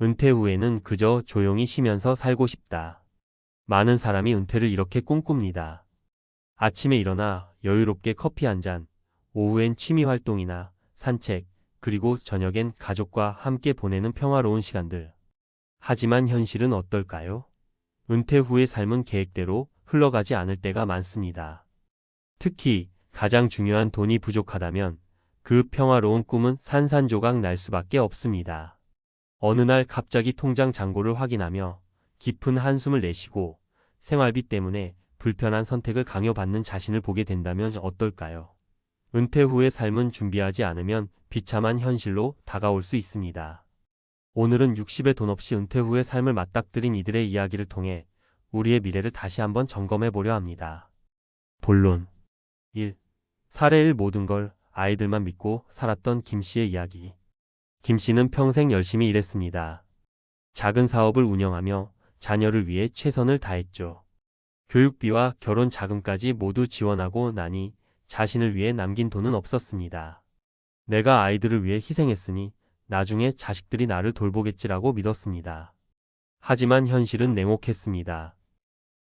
은퇴 후에는 그저 조용히 쉬면서 살고 싶다. 많은 사람이 은퇴를 이렇게 꿈꿉니다. 아침에 일어나 여유롭게 커피 한 잔, 오후엔 취미 활동이나 산책, 그리고 저녁엔 가족과 함께 보내는 평화로운 시간들. 하지만 현실은 어떨까요? 은퇴 후의 삶은 계획대로 흘러가지 않을 때가 많습니다. 특히 가장 중요한 돈이 부족하다면 그 평화로운 꿈은 산산조각 날 수밖에 없습니다. 어느 날 갑자기 통장 잔고를 확인하며 깊은 한숨을 내쉬고 생활비 때문에 불편한 선택을 강요받는 자신을 보게 된다면 어떨까요? 은퇴 후의 삶은 준비하지 않으면 비참한 현실로 다가올 수 있습니다. 오늘은 60의 돈 없이 은퇴 후의 삶을 맞닥뜨린 이들의 이야기를 통해 우리의 미래를 다시 한번 점검해 보려 합니다. 본론 1. 사례 1 모든 걸 아이들만 믿고 살았던 김 씨의 이야기. 김 씨는 평생 열심히 일했습니다. 작은 사업을 운영하며 자녀를 위해 최선을 다했죠. 교육비와 결혼 자금까지 모두 지원하고 나니 자신을 위해 남긴 돈은 없었습니다. 내가 아이들을 위해 희생했으니 나중에 자식들이 나를 돌보겠지라고 믿었습니다. 하지만 현실은 냉혹했습니다.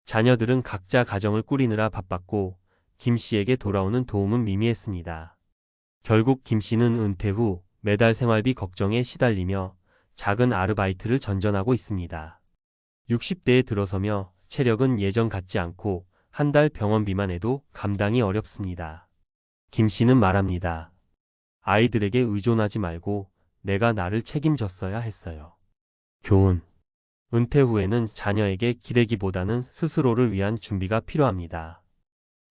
자녀들은 각자 가정을 꾸리느라 바빴고 김 씨에게 돌아오는 도움은 미미했습니다. 결국 김 씨는 은퇴 후 매달 생활비 걱정에 시달리며 작은 아르바이트를 전전하고 있습니다. 60대에 들어서며 체력은 예전 같지 않고 한 달 병원비만 해도 감당이 어렵습니다. 김 씨는 말합니다. 아이들에게 의존하지 말고 내가 나를 책임졌어야 했어요. 교훈. 은퇴 후에는 자녀에게 기대기보다는 스스로를 위한 준비가 필요합니다.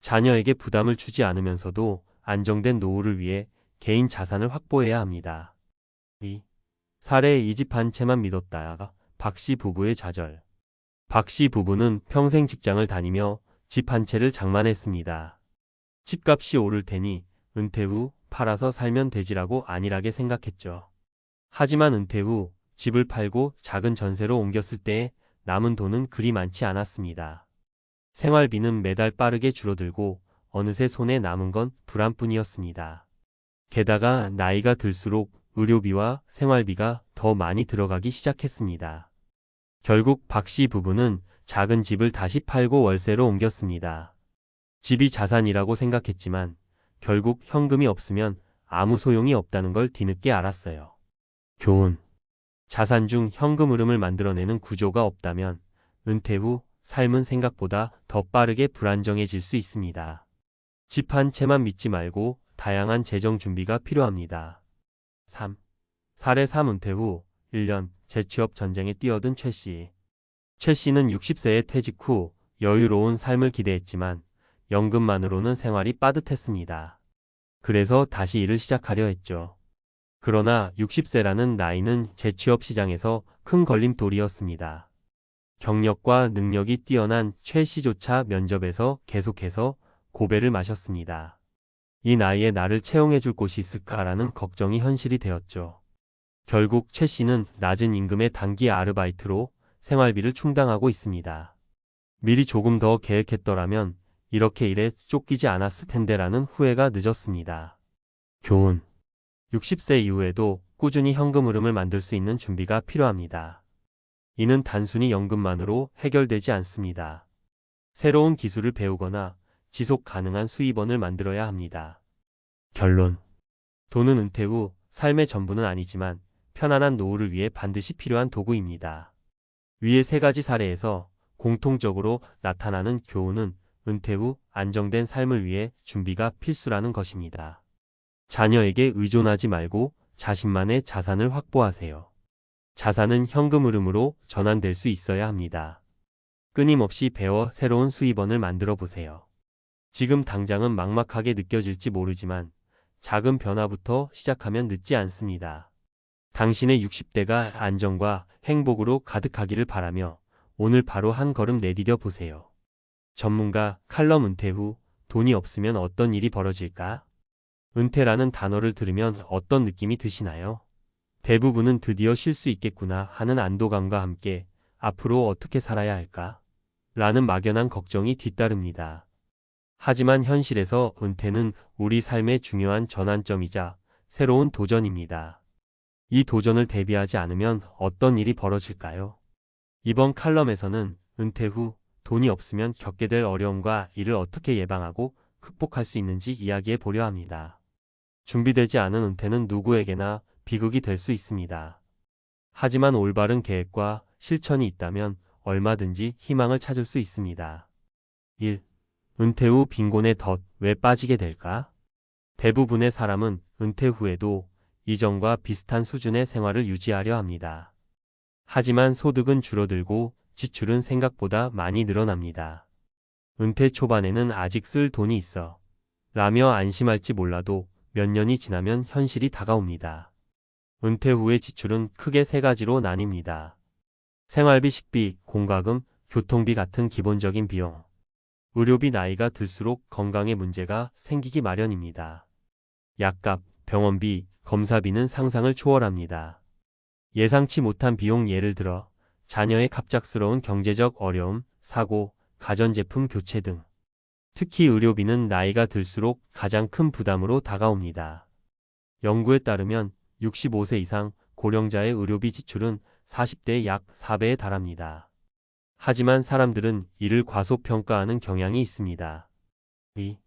자녀에게 부담을 주지 않으면서도 안정된 노후를 위해 개인 자산을 확보해야 합니다. 2. 사례 이 집 한 채만 믿었다가 박 씨 부부의 좌절. 박 씨 부부는 평생 직장을 다니며 집 한 채를 장만했습니다. 집값이 오를 테니 은퇴 후 팔아서 살면 되지라고 안일하게 생각했죠. 하지만 은퇴 후 집을 팔고 작은 전세로 옮겼을 때 남은 돈은 그리 많지 않았습니다. 생활비는 매달 빠르게 줄어들고 어느새 손에 남은 건 불안뿐이었습니다. 게다가 나이가 들수록 의료비와 생활비가 더 많이 들어가기 시작했습니다. 결국 박 씨 부부는 작은 집을 다시 팔고 월세로 옮겼습니다. 집이 자산이라고 생각했지만 결국 현금이 없으면 아무 소용이 없다는 걸 뒤늦게 알았어요. 교훈. 자산 중 현금 흐름을 만들어내는 구조가 없다면 은퇴 후 삶은 생각보다 더 빠르게 불안정해질 수 있습니다. 집 한 채만 믿지 말고 다양한 재정 준비가 필요합니다. 3. 사례 3 은퇴 후 1년 재취업 전쟁에 뛰어든 최 씨. 최 씨는 60세에 퇴직 후 여유로운 삶을 기대했지만 연금만으로는 생활이 빠듯했습니다. 그래서 다시 일을 시작하려 했죠. 그러나 60세라는 나이는 재취업 시장에서 큰 걸림돌이었습니다. 경력과 능력이 뛰어난 최 씨조차 면접에서 계속해서 고배를 마셨습니다. 이 나이에 나를 채용해 줄 곳이 있을까라는 걱정이 현실이 되었죠. 결국 최 씨는 낮은 임금의 단기 아르바이트로 생활비를 충당하고 있습니다. 미리 조금 더 계획했더라면 이렇게 일에 쫓기지 않았을 텐데라는 후회가 늦었습니다. 교훈. 60세 이후에도 꾸준히 현금 흐름을 만들 수 있는 준비가 필요합니다. 이는 단순히 연금만으로 해결되지 않습니다. 새로운 기술을 배우거나 지속 가능한 수입원을 만들어야 합니다. 결론. 돈은 은퇴 후 삶의 전부는 아니지만 편안한 노후를 위해 반드시 필요한 도구입니다. 위의 세 가지 사례에서 공통적으로 나타나는 교훈은 은퇴 후 안정된 삶을 위해 준비가 필수라는 것입니다. 자녀에게 의존하지 말고 자신만의 자산을 확보하세요. 자산은 현금 흐름으로 전환될 수 있어야 합니다. 끊임없이 배워 새로운 수입원을 만들어 보세요. 지금 당장은 막막하게 느껴질지 모르지만 작은 변화부터 시작하면 늦지 않습니다. 당신의 60대가 안정과 행복으로 가득하기를 바라며 오늘 바로 한 걸음 내디뎌 보세요. 전문가 칼럼 은퇴 후 돈이 없으면 어떤 일이 벌어질까? 은퇴라는 단어를 들으면 어떤 느낌이 드시나요? 대부분은 드디어 쉴 수 있겠구나 하는 안도감과 함께 앞으로 어떻게 살아야 할까? 라는 막연한 걱정이 뒤따릅니다. 하지만 현실에서 은퇴는 우리 삶의 중요한 전환점이자 새로운 도전입니다. 이 도전을 대비하지 않으면 어떤 일이 벌어질까요? 이번 칼럼에서는 은퇴 후 돈이 없으면 겪게 될 어려움과 이를 어떻게 예방하고 극복할 수 있는지 이야기해 보려 합니다. 준비되지 않은 은퇴는 누구에게나 비극이 될 수 있습니다. 하지만 올바른 계획과 실천이 있다면 얼마든지 희망을 찾을 수 있습니다. 1. 은퇴 후 빈곤의 덫 왜 빠지게 될까? 대부분의 사람은 은퇴 후에도 이전과 비슷한 수준의 생활을 유지하려 합니다. 하지만 소득은 줄어들고 지출은 생각보다 많이 늘어납니다. 은퇴 초반에는 아직 쓸 돈이 있어 라며 안심할지 몰라도 몇 년이 지나면 현실이 다가옵니다. 은퇴 후의 지출은 크게 세 가지로 나뉩니다. 생활비, 식비, 공과금, 교통비 같은 기본적인 비용. 의료비, 나이가 들수록 건강에 문제가 생기기 마련입니다. 약값, 병원비, 검사비는 상상을 초월합니다. 예상치 못한 비용, 예를 들어 자녀의 갑작스러운 경제적 어려움, 사고, 가전제품 교체 등. 특히 의료비는 나이가 들수록 가장 큰 부담으로 다가옵니다. 연구에 따르면 65세 이상 고령자의 의료비 지출은 40대의 약 4배에 달합니다. 하지만 사람들은 이를 과소평가하는 경향이 있습니다. 2.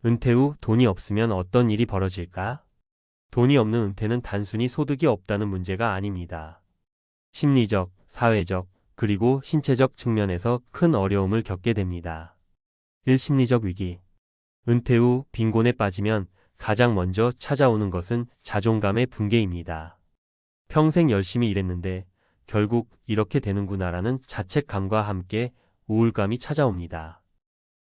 은퇴 후 돈이 없으면 어떤 일이 벌어질까? 돈이 없는 은퇴는 단순히 소득이 없다는 문제가 아닙니다. 심리적, 사회적, 그리고 신체적 측면에서 큰 어려움을 겪게 됩니다. 1. 심리적 위기. 은퇴 후 빈곤에 빠지면 가장 먼저 찾아오는 것은 자존감의 붕괴입니다. 평생 열심히 일했는데 결국 이렇게 되는구나라는 자책감과 함께 우울감이 찾아옵니다.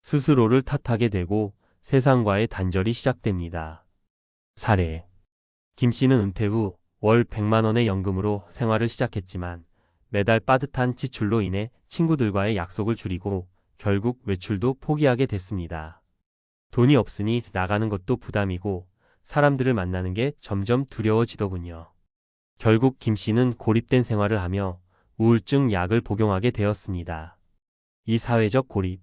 스스로를 탓하게 되고 세상과의 단절이 시작됩니다. 사례. 김 씨는 은퇴 후 월 100만 원의 연금으로 생활을 시작했지만 매달 빠듯한 지출로 인해 친구들과의 약속을 줄이고 결국 외출도 포기하게 됐습니다. 돈이 없으니 나가는 것도 부담이고 사람들을 만나는 게 점점 두려워지더군요. 결국 김 씨는 고립된 생활을 하며 우울증 약을 복용하게 되었습니다. 이 사회적 고립.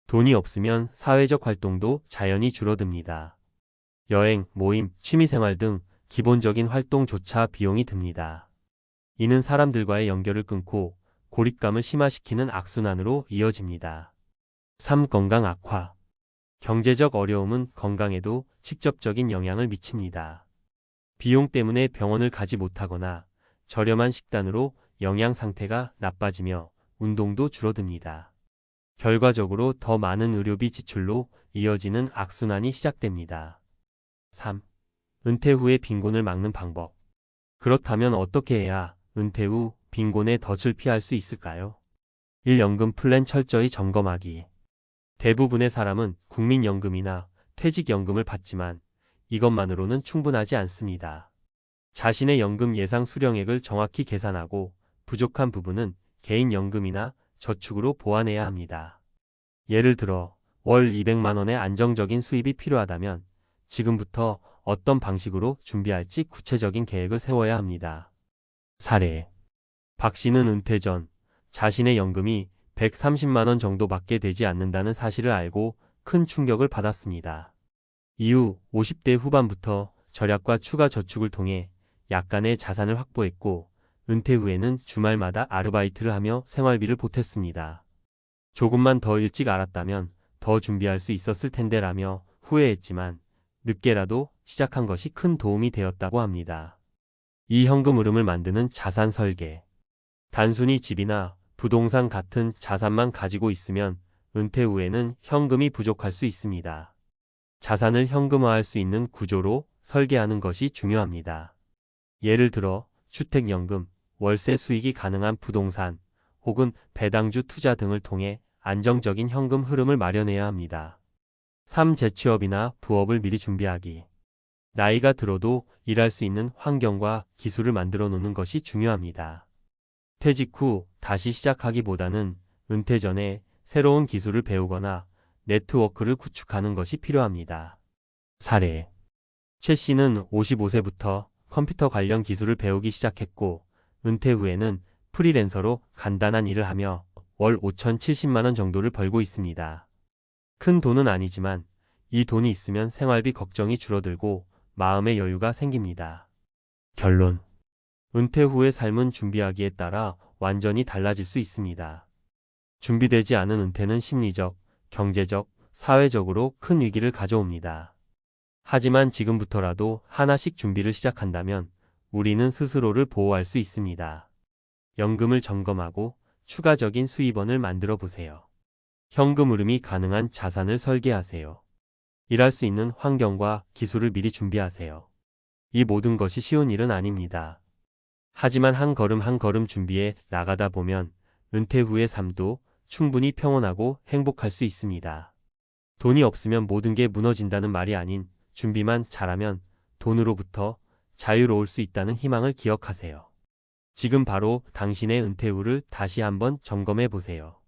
돈이 없으면 사회적 활동도 자연히 줄어듭니다. 여행, 모임, 취미생활 등 기본적인 활동조차 비용이 듭니다. 이는 사람들과의 연결을 끊고 고립감을 심화시키는 악순환으로 이어집니다. 3. 건강 악화. 경제적 어려움은 건강에도 직접적인 영향을 미칩니다. 비용 때문에 병원을 가지 못하거나 저렴한 식단으로 영양 상태가 나빠지며 운동도 줄어듭니다. 결과적으로 더 많은 의료비 지출로 이어지는 악순환이 시작됩니다. 3. 은퇴 후의 빈곤을 막는 방법. 그렇다면 어떻게 해야 은퇴 후 빈곤의 덫을 피할 수 있을까요? 1. 연금 플랜 철저히 점검하기. 대부분의 사람은 국민연금이나 퇴직연금을 받지만 이것만으로는 충분하지 않습니다. 자신의 연금 예상 수령액을 정확히 계산하고 부족한 부분은 개인연금이나 저축으로 보완해야 합니다. 예를 들어 월 200만 원의 안정적인 수입이 필요하다면 지금부터 어떤 방식으로 준비할지 구체적인 계획을 세워야 합니다. 사례. 박 씨는 은퇴 전 자신의 연금이 130만 원 정도밖에 되지 않는다는 사실을 알고 큰 충격을 받았습니다. 이후 50대 후반부터 절약과 추가 저축을 통해 약간의 자산을 확보했고 은퇴 후에는 주말마다 아르바이트를 하며 생활비를 보탰습니다. 조금만 더 일찍 알았다면 더 준비할 수 있었을 텐데라며 후회했지만 늦게라도 시작한 것이 큰 도움이 되었다고 합니다. 이 현금 흐름을 만드는 자산 설계. 단순히 집이나 부동산 같은 자산만 가지고 있으면 은퇴 후에는 현금이 부족할 수 있습니다. 자산을 현금화할 수 있는 구조로 설계하는 것이 중요합니다. 예를 들어 주택연금, 월세 수익이 가능한 부동산, 혹은 배당주 투자 등을 통해 안정적인 현금 흐름을 마련해야 합니다. 3. 재취업이나 부업을 미리 준비하기. 나이가 들어도 일할 수 있는 환경과 기술을 만들어 놓는 것이 중요합니다. 퇴직 후 다시 시작하기보다는 은퇴 전에 새로운 기술을 배우거나 네트워크를 구축하는 것이 필요합니다. 사례. 최 씨는 55세부터 컴퓨터 관련 기술을 배우기 시작했고 은퇴 후에는 프리랜서로 간단한 일을 하며 월 5,070만 원 정도를 벌고 있습니다. 큰 돈은 아니지만 이 돈이 있으면 생활비 걱정이 줄어들고 마음의 여유가 생깁니다. 결론. 은퇴 후의 삶은 준비하기에 따라 완전히 달라질 수 있습니다. 준비되지 않은 은퇴는 심리적, 경제적, 사회적으로 큰 위기를 가져옵니다. 하지만 지금부터라도 하나씩 준비를 시작한다면 우리는 스스로를 보호할 수 있습니다. 연금을 점검하고 추가적인 수입원을 만들어 보세요. 현금 흐름이 가능한 자산을 설계하세요. 일할 수 있는 환경과 기술을 미리 준비하세요. 이 모든 것이 쉬운 일은 아닙니다. 하지만 한 걸음 한 걸음 준비해 나가다 보면 은퇴 후의 삶도 충분히 평온하고 행복할 수 있습니다. 돈이 없으면 모든 게 무너진다는 말이 아닌 준비만 잘하면 돈으로부터 자유로울 수 있다는 희망을 기억하세요. 지금 바로 당신의 은퇴 후를 다시 한번 점검해 보세요.